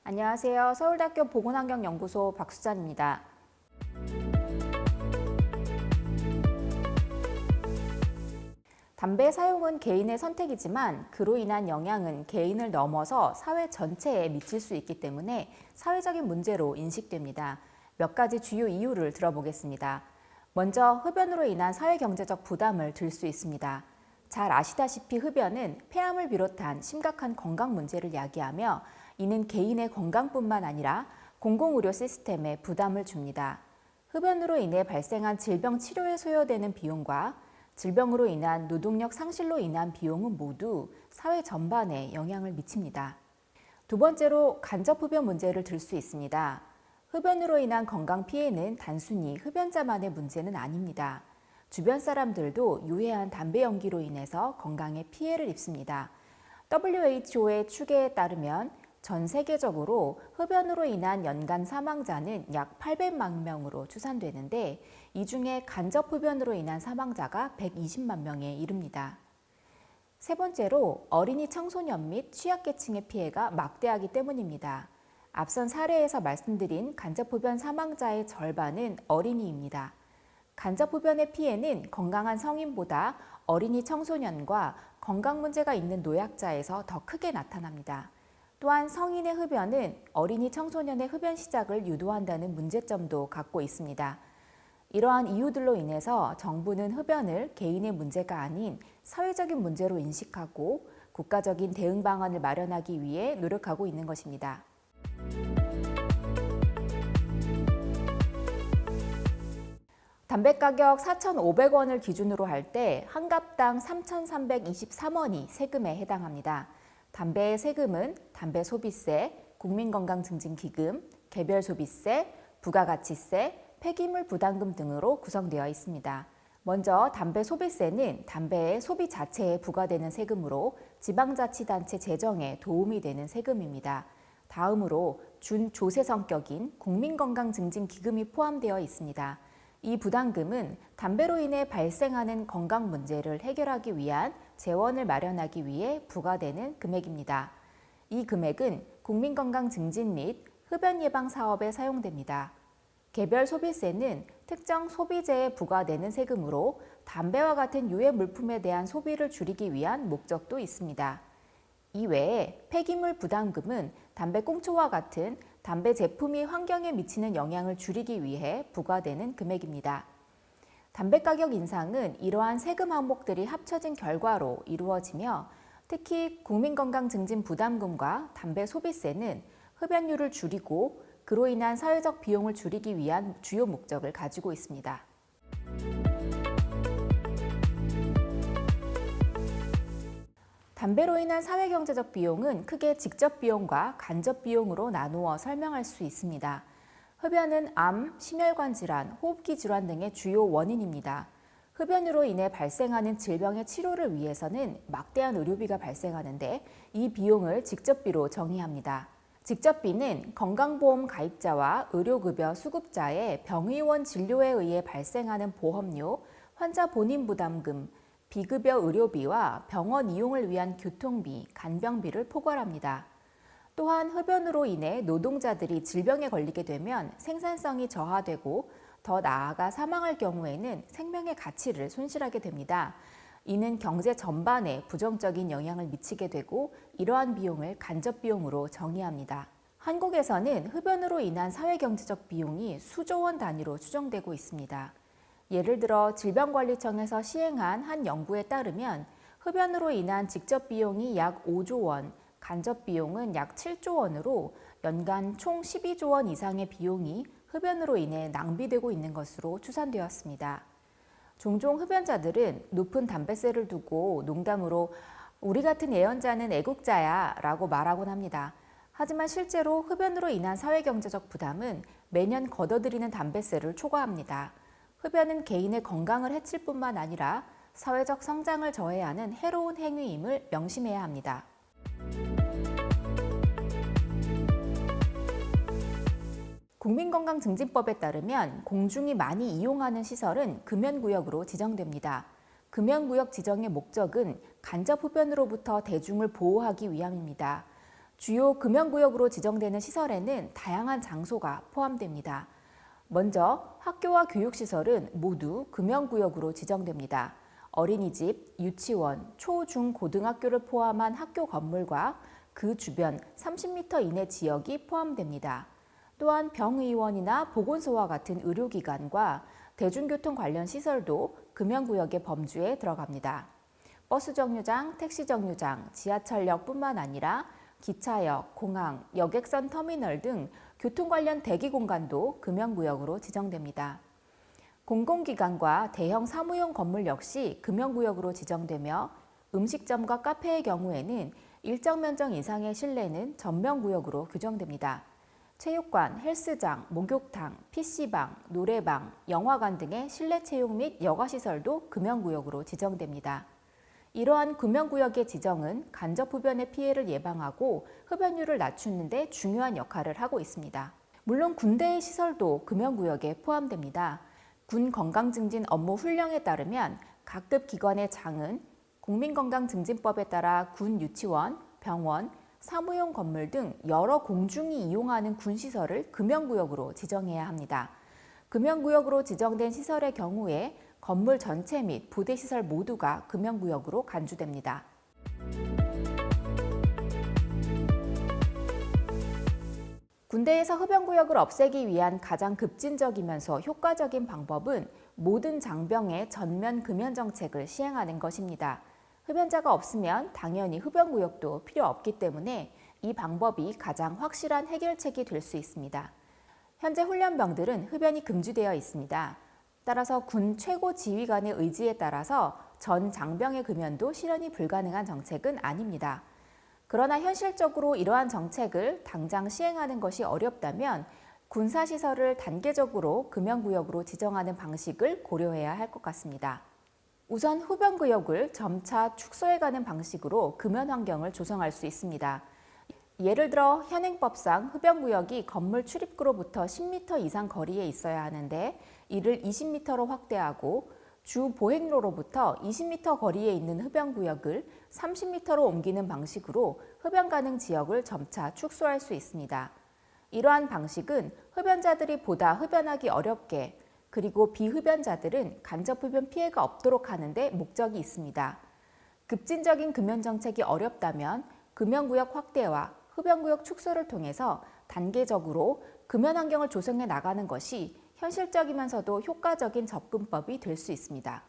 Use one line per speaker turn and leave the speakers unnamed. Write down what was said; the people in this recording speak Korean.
안녕하세요. 서울대학교 보건환경연구소 박수잔입니다. 담배 사용은 개인의 선택이지만 그로 인한 영향은 개인을 넘어서 사회 전체에 미칠 수 있기 때문에 사회적인 문제로 인식됩니다. 몇 가지 주요 이유를 들어보겠습니다. 먼저 흡연으로 인한 사회경제적 부담을 들 수 있습니다. 잘 아시다시피 흡연은 폐암을 비롯한 심각한 건강 문제를 야기하며 이는 개인의 건강뿐만 아니라 공공의료 시스템에 부담을 줍니다. 흡연으로 인해 발생한 질병 치료에 소요되는 비용과 질병으로 인한 노동력 상실로 인한 비용은 모두 사회 전반에 영향을 미칩니다. 두 번째로 간접 흡연 문제를 들 수 있습니다. 흡연으로 인한 건강 피해는 단순히 흡연자만의 문제는 아닙니다. 주변 사람들도 유해한 담배 연기로 인해서 건강에 피해를 입습니다. WHO의 추계에 따르면 전 세계적으로 흡연으로 인한 연간 사망자는 약 800만 명으로 추산되는데 이 중에 간접 흡연으로 인한 사망자가 120만 명에 이릅니다. 세 번째로 어린이 청소년 및 취약계층의 피해가 막대하기 때문입니다. 앞선 사례에서 말씀드린 간접 흡연 사망자의 절반은 어린이입니다. 간접 흡연의 피해는 건강한 성인보다 어린이 청소년과 건강 문제가 있는 노약자에서 더 크게 나타납니다. 또한 성인의 흡연은 어린이 청소년의 흡연 시작을 유도한다는 문제점도 갖고 있습니다. 이러한 이유들로 인해서 정부는 흡연을 개인의 문제가 아닌 사회적인 문제로 인식하고 국가적인 대응 방안을 마련하기 위해 노력하고 있는 것입니다. 담배 가격 4,500원을 기준으로 할 때 한 갑당 3,323원이 세금에 해당합니다. 담배의 세금은 담배 소비세, 국민건강증진기금, 개별소비세, 부가가치세, 폐기물 부담금 등으로 구성되어 있습니다. 먼저 담배 소비세는 담배의 소비 자체에 부과되는 세금으로 지방자치단체 재정에 도움이 되는 세금입니다. 다음으로 준조세 성격인 국민건강증진기금이 포함되어 있습니다. 이 부담금은 담배로 인해 발생하는 건강 문제를 해결하기 위한 재원을 마련하기 위해 부과되는 금액입니다. 이 금액은 국민건강 증진 및 흡연 예방 사업에 사용됩니다. 개별 소비세는 특정 소비재에 부과되는 세금으로 담배와 같은 유해 물품에 대한 소비를 줄이기 위한 목적도 있습니다. 이외에 폐기물 부담금은 담배꽁초와 같은 담배 제품이 환경에 미치는 영향을 줄이기 위해 부과되는 금액입니다. 담배 가격 인상은 이러한 세금 항목들이 합쳐진 결과로 이루어지며 특히 국민건강증진 부담금과 담배 소비세는 흡연율을 줄이고 그로 인한 사회적 비용을 줄이기 위한 주요 목적을 가지고 있습니다. 담배로 인한 사회경제적 비용은 크게 직접 비용과 간접 비용으로 나누어 설명할 수 있습니다. 흡연은 암, 심혈관 질환, 호흡기 질환 등의 주요 원인입니다. 흡연으로 인해 발생하는 질병의 치료를 위해서는 막대한 의료비가 발생하는데 이 비용을 직접비로 정의합니다. 직접비는 건강보험 가입자와 의료급여 수급자의 병의원 진료에 의해 발생하는 보험료, 환자 본인 부담금, 비급여 의료비와 병원 이용을 위한 교통비, 간병비를 포괄합니다. 또한 흡연으로 인해 노동자들이 질병에 걸리게 되면 생산성이 저하되고 더 나아가 사망할 경우에는 생명의 가치를 손실하게 됩니다. 이는 경제 전반에 부정적인 영향을 미치게 되고 이러한 비용을 간접 비용으로 정의합니다. 한국에서는 흡연으로 인한 사회경제적 비용이 수조 원 단위로 추정되고 있습니다. 예를 들어 질병관리청에서 시행한 한 연구에 따르면 흡연으로 인한 직접 비용이 약 5조 원, 간접 비용은 약 7조 원으로 연간 총 12조 원 이상의 비용이 흡연으로 인해 낭비되고 있는 것으로 추산되었습니다. 종종 흡연자들은 높은 담배세를 두고 농담으로 우리 같은 애연자는 애국자야 라고 말하곤 합니다. 하지만 실제로 흡연으로 인한 사회경제적 부담은 매년 걷어들이는 담배세를 초과합니다. 흡연은 개인의 건강을 해칠 뿐만 아니라 사회적 성장을 저해하는 해로운 행위임을 명심해야 합니다. 국민건강증진법에 따르면 공중이 많이 이용하는 시설은 금연구역으로 지정됩니다. 금연구역 지정의 목적은 간접 흡연으로부터 대중을 보호하기 위함입니다. 주요 금연구역으로 지정되는 시설에는 다양한 장소가 포함됩니다. 먼저 학교와 교육시설은 모두 금연구역으로 지정됩니다. 어린이집, 유치원, 초, 중, 고등학교를 포함한 학교 건물과 그 주변 30m 이내 지역이 포함됩니다. 또한 병의원이나 보건소와 같은 의료기관과 대중교통 관련 시설도 금연구역의 범주에 들어갑니다. 버스 정류장, 택시 정류장, 지하철역뿐만 아니라 기차역, 공항, 여객선 터미널 등 교통 관련 대기 공간도 금연구역으로 지정됩니다. 공공기관과 대형 사무용 건물 역시 금연구역으로 지정되며 음식점과 카페의 경우에는 일정 면적 이상의 실내는 전면구역으로 규정됩니다. 체육관, 헬스장, 목욕탕, PC방, 노래방, 영화관 등의 실내 체육 및 여가시설도 금연구역으로 지정됩니다. 이러한 금연구역의 지정은 간접 흡연의 피해를 예방하고 흡연율을 낮추는 데 중요한 역할을 하고 있습니다. 물론 군대의 시설도 금연구역에 포함됩니다. 군 건강증진 업무 훈령에 따르면 각급 기관의 장은 국민건강증진법에 따라 군 유치원, 병원, 사무용 건물 등 여러 공중이 이용하는 군시설을 금연구역으로 지정해야 합니다. 금연구역으로 지정된 시설의 경우에 건물 전체 및 부대시설 모두가 금연구역으로 간주됩니다. 군대에서 흡연구역을 없애기 위한 가장 급진적이면서 효과적인 방법은 모든 장병의 전면 금연 정책을 시행하는 것입니다. 흡연자가 없으면 당연히 흡연구역도 필요 없기 때문에 이 방법이 가장 확실한 해결책이 될 수 있습니다. 현재 훈련병들은 흡연이 금지되어 있습니다. 따라서 군 최고 지휘관의 의지에 따라서 전 장병의 금연도 실현이 불가능한 정책은 아닙니다. 그러나 현실적으로 이러한 정책을 당장 시행하는 것이 어렵다면 군사시설을 단계적으로 금연구역으로 지정하는 방식을 고려해야 할 것 같습니다. 우선 흡연구역을 점차 축소해가는 방식으로 금연 환경을 조성할 수 있습니다. 예를 들어 현행법상 흡연구역이 건물 출입구로부터 10m 이상 거리에 있어야 하는데 이를 20m로 확대하고 주 보행로로부터 20m 거리에 있는 흡연구역을 30m로 옮기는 방식으로 흡연 가능 지역을 점차 축소할 수 있습니다. 이러한 방식은 흡연자들이 보다 흡연하기 어렵게 그리고 비흡연자들은 간접 흡연 피해가 없도록 하는 데 목적이 있습니다. 급진적인 금연 정책이 어렵다면 금연구역 확대와 흡연구역 축소를 통해서 단계적으로 금연 환경을 조성해 나가는 것이 현실적이면서도 효과적인 접근법이 될 수 있습니다.